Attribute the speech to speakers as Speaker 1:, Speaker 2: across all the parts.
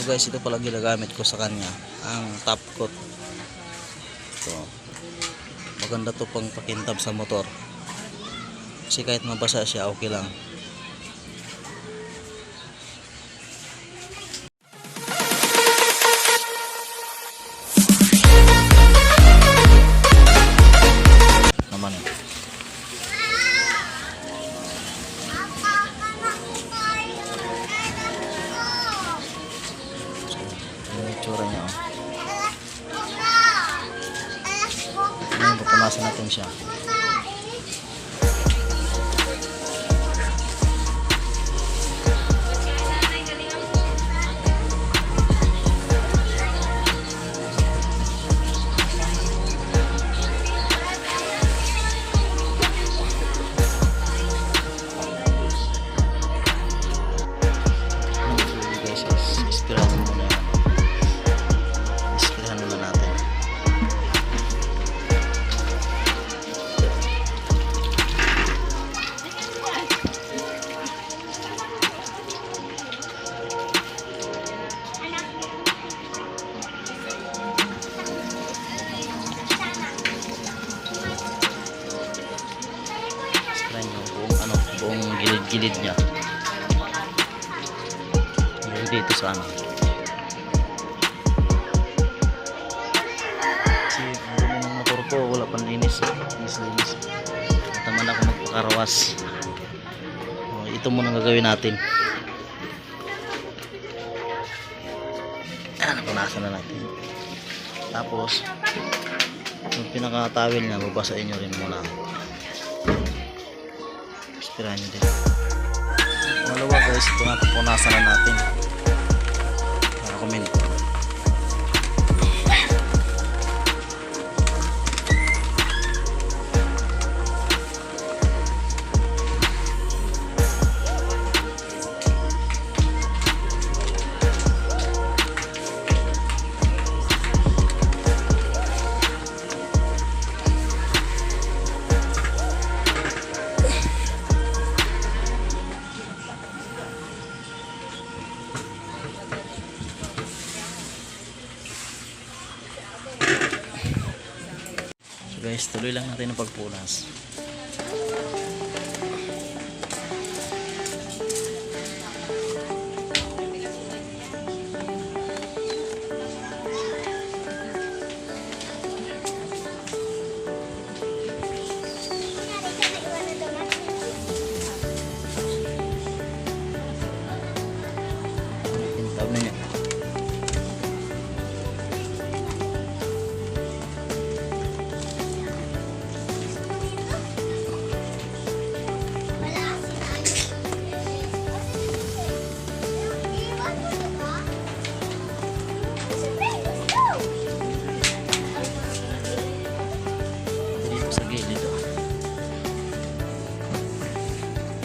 Speaker 1: guys, ito pala ginagamit ko sa kanya, ang top coat. So, maganda to pang pakintab sa motor. Kasi kahit mabasa siya, okay lang. Naman. So, yung itsura niya, oh. Ngayon, pupunasan natin siya. Ispirahan muna natin. Ispirahan yung buong gilid-gilid niya. Dito sa ano. Kasi ang motor ko wala pang linis. Linis. Taman ako magpakarawas. Ito muna gagawin natin. Punasan na natin. Tapos yung pinaka-towel niya babasahin nyo rin muna. Ispirahan nyo din. Pangalawa guys, ito na, punasan na natin. Comment. Guys, tuloy lang natin ang pagpunas. Pintaw na niya.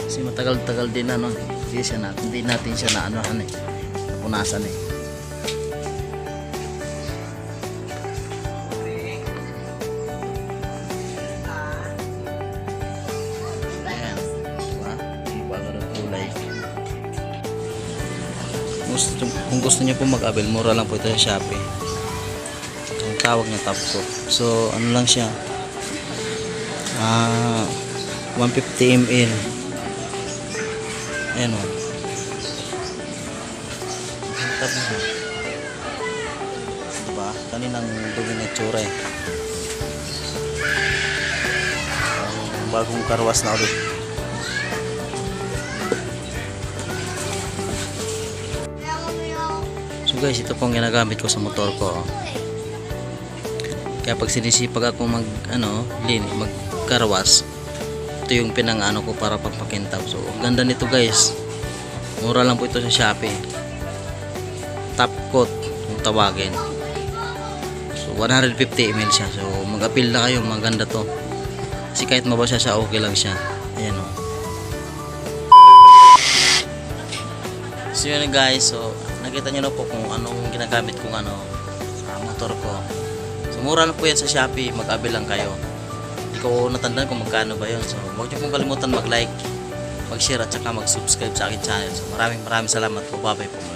Speaker 1: Kasi matagal-tagal din hindi natin siya naanohan napunasan Ayan, diba? Iba ka ng kulay. Kung gusto niyo po mag-abel, mura lang po ito sa Shopee. Ang tawag niya top coat. So ano lang siya, 150 ml. Ayan o. Diba? Kaninang dumi na itsura bagong karwas na ulit. So guys, ito pong ginagamit ko sa motor ko. Kaya pag sinisipag ako magkarwas, ito yung pinang-ano ko para pagpakintab. So ang ganda nito guys, mura lang po ito sa Shopee. Top coat yung tawagin. So 150 ml siya. So mag-appeal na kayo, maganda to. Kasi kahit mabasa siya, okay lang siya. Ayan o. So yun guys, so nakita nyo na po kung anong ginagamit kong sa motor ko. So mura lang po yan sa Shopee, mag-appeal lang kayo. Ko natandaan kung magkano ba yun. So huwag niyo pong kalimutan mag-like, mag-share at saka mag-subscribe sa akin channel. So maraming salamat po. Bye-bye po.